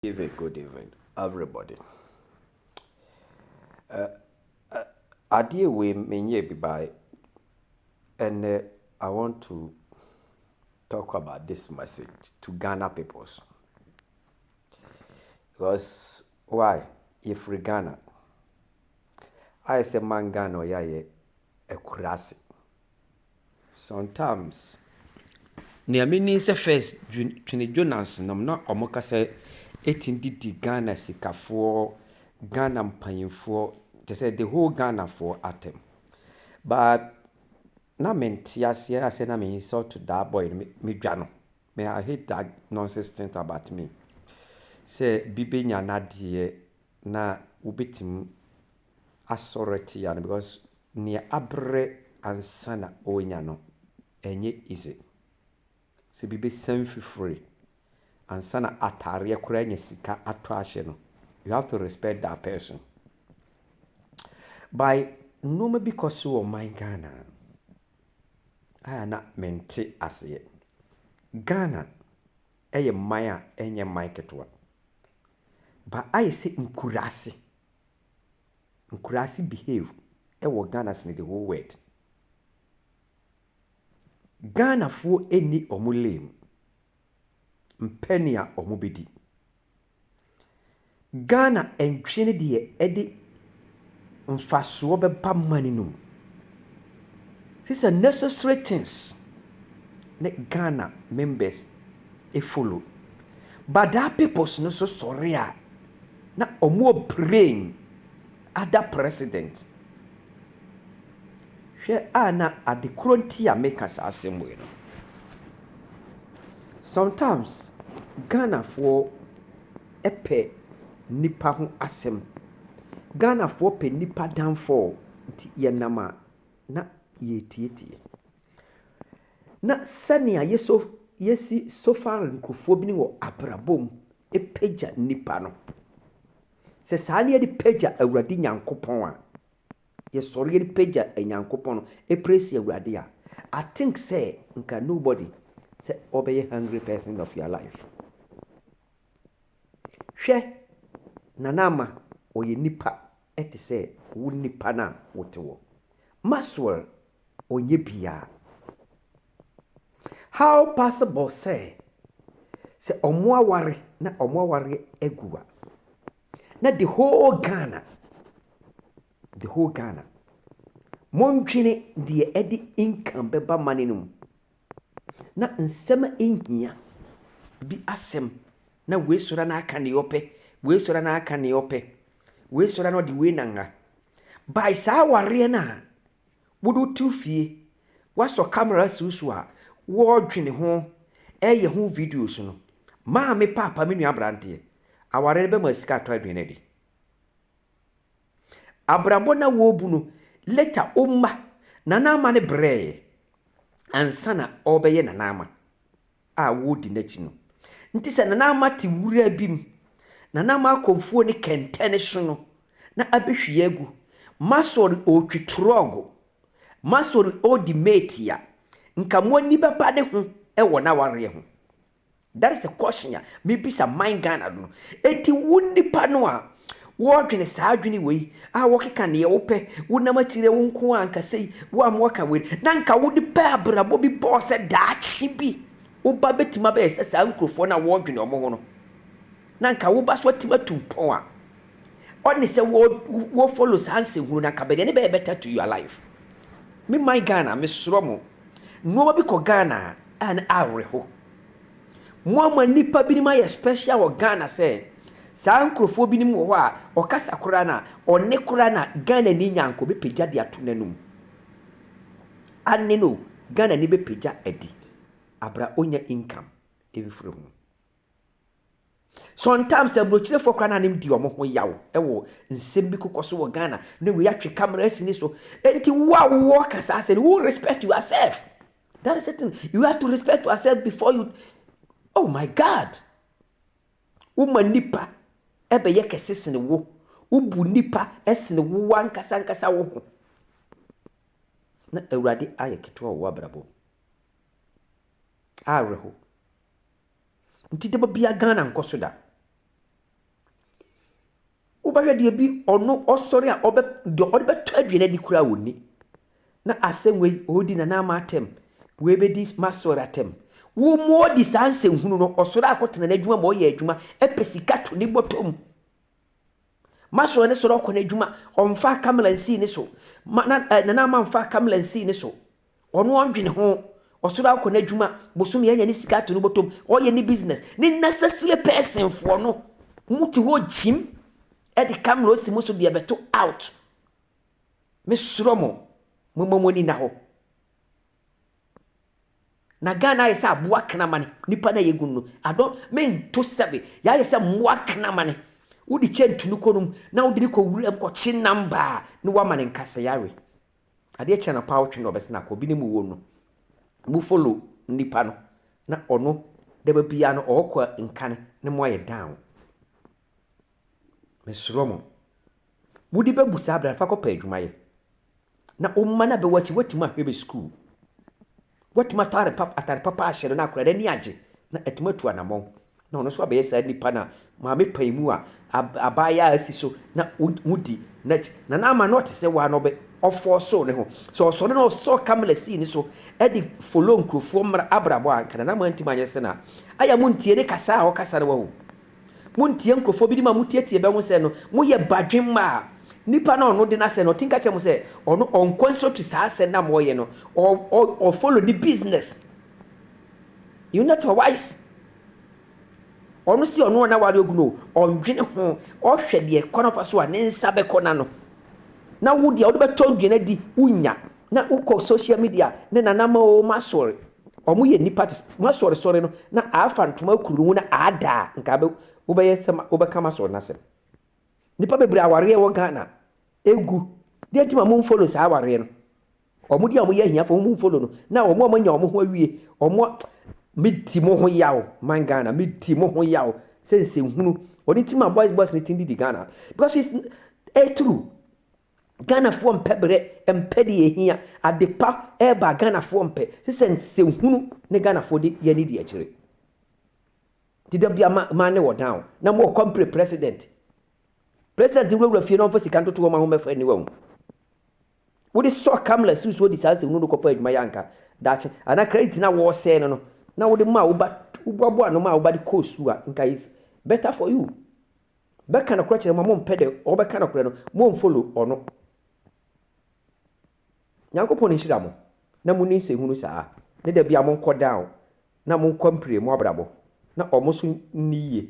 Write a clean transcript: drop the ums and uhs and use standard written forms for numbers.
Good evening, everybody. Adeɛ wei menyɛ bi by, and I want to talk about this message to Ghana peoples. Because why? If we Ghana, I say man Ghana yɛ ekurase. Sometimes, nea meni sɛ first Twene Jonas nam na ɔmo kasa etindidi Ghana sikafoɔ, Ghana mpanyinfoɔ, te sɛ the whole Ghana for atem. But na mente aseɛ asɛ na me insult to that boy me dwa no. Me I hate that nonsense thing about me. Sɛ bi benya nadeɛ na wobɛtim asɔre tia no because nea abrɛ ansa na ɔnya no ɛnyɛ easy. Sɛ bi bɛsan fifiri ansa na atareɛ koraa nya sika atɔ ahyɛ no, you have to respect that person. By nneɛma bi kɔ so wɔ man Ghana a na mente aseɛ. Ghana ɛyɛ man a ɛnyɛ man ketewa. But ayɛ sɛ nkurase behave ɛwɔ Ghana sene the whole world. Ghanafoɔ ɛni ɔmo lane mpɛni a ɔmo bɛdi. Ghana ɛntwe ne deɛ ɛde mfasoɔ bɛba man no mu. These are necessary things ne Ghana members follow. But that peoples no so sorry a na ɔmo brain other president. Hwɛ a na adekoro nti a meka saa asɛm wei no. Sometimes Ghanafoɔ ɛpɛ nipa ho asɛm. Ghanafoɔ pɛ nipa downfall nti yɛnam a na yɛtietie. Na sɛnea yɛsi so far nkurɔfoɔ bi ne wɔ abrabom epagya nipa no. Sɛ saa ne yɛde pagya Awurade Nyankopɔn a yɛsɔre yɛde pagya Nyankopɔn no praise Awurade a I think say nka nobody sɛ ɔbɛyɛ hungry person of your life. Hwɛ Nana Ama ɔyɛ nipa ɛte sɛ wo nipa na wote wɔ. Maxwell ɔnyɛ bia. How possible say ɔmo aware na ɔmo aware agua. Na the whole Ghana montwene deɛ ɛde income bɛba mane no mu. Na nsɛm ɛnhia bi asɛm na wei sora na aka ne ɔpɛ, wei sora na aka ne ɔpɛ, wei sora na ɔde wei nanga. By saa awareɛ na wode tu fie wasɔ camera susu a wɔdwene ho ɛyɛ ho videos no. Maame papa me nua abranteɛ aware bɛ ma sika atɔ adwene de. Abrabɔ na wɔbu no later omma Nana Ama ne brɛ ansa na ɔbɛyɛ Nana Ama a wodi n'akyi no. Nti sɛ Nana Ama te wura bim, Nana Ama akɔmfuo ne kɛntɛ ne so no na abɛhwie agu. Masɔre ɔtwi trɔgo, masɔre ɔdi mate a nka mo ani bɛba ne ho ɛwɔ na wareɛ ho. That is the question a mebisa man Ghana no. Enti wo nipa no a wɔdwene saa adwene wei a wɔkeka ne wopɛ wonam akyire wo nko a nka sei wo am wɔka wei na nka wo de pɛ abrabɔ bi bɔɔ sɛ daakye bi woba bɛtima bɛyɛ sɛ saa nkurɔfoɔ no a wɔdwene ɔmo ho no na nka woba so atima tumpɔn a ɔne sɛ wo follow saa nsɛnhunu na nka bɛdeɛ ne bɛyɛ better to your life. Me man Ghana mesoro mo nneɛma bi kɔ Ghana a na awerɛho. Mo ama nipa bi ma yɛ special wɔ Ghana sɛ saa nkurɔfoɔ bi nim wɔ hɔ a ɔkasa koraa na ɔne koraa na Ghana ni nyanko bɛpagya de ato n'anum. Ane no Ghana ni bɛpagya adi abra onya income ɛfiri ho. Sometimes aburokyerɛfoɔ koraa na nim di ɔmo ho yaw ɛwɔ nsɛm bi kokɔ so wɔ Ghana na we atwe camera asi ni so. Enti wo a wo ka saa sɛ wo respect yourself. That is the thing. You have to respect yourself before you. Oh my God. Uma nipa ɛbɛyɛ kɛse sene wo. Ubu nipa ɛsene wo wankasa wo ho. Na Awurade ayɛ ketewa wɔ abrabɔ. Awerɛho. Nti de bia Ghana nkɔ so da. wobɛhwɛ deɛ bi ɔno ɔsɔre a deɛ ɔde bɛtɔ aduane di kura wɔ ni na asɛm wei ɔdi Nana Ama atem wei bɛdi Masɔre atem wo mu ɔdi saa nsɛmhunu no ɔsɔre akɔtena n'adwuma ma ɔyɛ adwuma ɛpɛ sika to ne bɔtɔm Masɔre ne sɔre ɔkɔ n'adwuma ɔmfa kamela nsi ne so Nana Ama mfa kamela nsi ne so ɔno ɔndwene ho ɔsɔre akɔ n'adwuma bosom yɛnya ne sika to ne bɔtɔm ɔyɛ ne business ne necessary person foɔ no muti hɔ gyim ɛde kamela osi mu so deɛ bɛto out mesoro mo momoni na hɔ na Ghana ayɛ sɛ aboa knama ne nipa na yɛgu no adɔ mento sɛbe yɛayɛ sɛ mmoa knama ne wodi kyɛ ntunu kɔnum na wodi ne kɔwura mkɔkye namba ne wama ne nkasa yare adeɛ kyɛ na paa wotwe na ɔbɛsɛ na akɔ bi ne mu wɔ no mu follow nipa no na ɔno dɛba bia no ɔkɔ nkane ne mo ayɛ down mesoro mo wodi bɛbu saa abra fa kɔpɛ adwuma yɛ na umma na bɛ wachi wati ma hwebe school wati ma atare papa ahyere na akora ni agye na etuma tu anamon na ono so abɛyɛ saa nipa na maame paimu a abaya asi so na wudi na na ama not sɛ wa no bɛ ɔfɔ so ne ho so ɔsɔre na ɔsɔ kamela si ni so ɛdi follow nkrofo mra abrabo a kana na mantima anyɛ sɛ na aya muntie ne kasa a ɔkasa ne wo muntie nkrofo bi di ma mutietie bɛ ho sɛ no moyɛ badwemma nipa na ono de na sɛ no tinka kyɛ mo sɛ ono on concentrate saa sɛ na mo ye no or follow the business you not wise ono si ono na ware oguno ondwene ho ɔhwɛ de ekono fa so a ne nsa bɛkɔ na no na wo de ɔde bɛtɔ ndwene di unya na ukɔ social media ne nanama o Masɔre ɔmo ye nipa Masɔre sɔre no na afa ntoma kuru na ada nka be wo bɛyɛ sɛ wo bɛka Masɔre na sɛ nipa bebre aware wɔ Ghana egu de ntima mo follow saa aware no ɔmo di ɔmo yɛ ahia fo mo follow no na ɔmo nya ɔmo ho awie ɔmo meti mo ho yawo man Ghana meti mo ho yawo sense hunu oni tima boys ne tindi di Ghana because it's true Ghana fo mpɛbre mpɛde ehia adepa eba Ghana fo mpɛ sense hunu ne Ghana fo de yɛ ni di akire dida bia ma ne wɔ down na mo compre president wura fie no fa sika ntoto ma ho mefa ni wahu wodi so kamla susu wodi saa se hunu no kopa adwuma yanka dache ana credit na wo se no na wodi ma wo ba ubabo no ma wo ba de cost a nka is better for you be kana kura kire ma mo mpede o be kana kura no mo follow ono nyankopon nhira mo na mo ni se hunu saa ne da bia mo nkɔ down na mo compre mo abrabo na omo so niye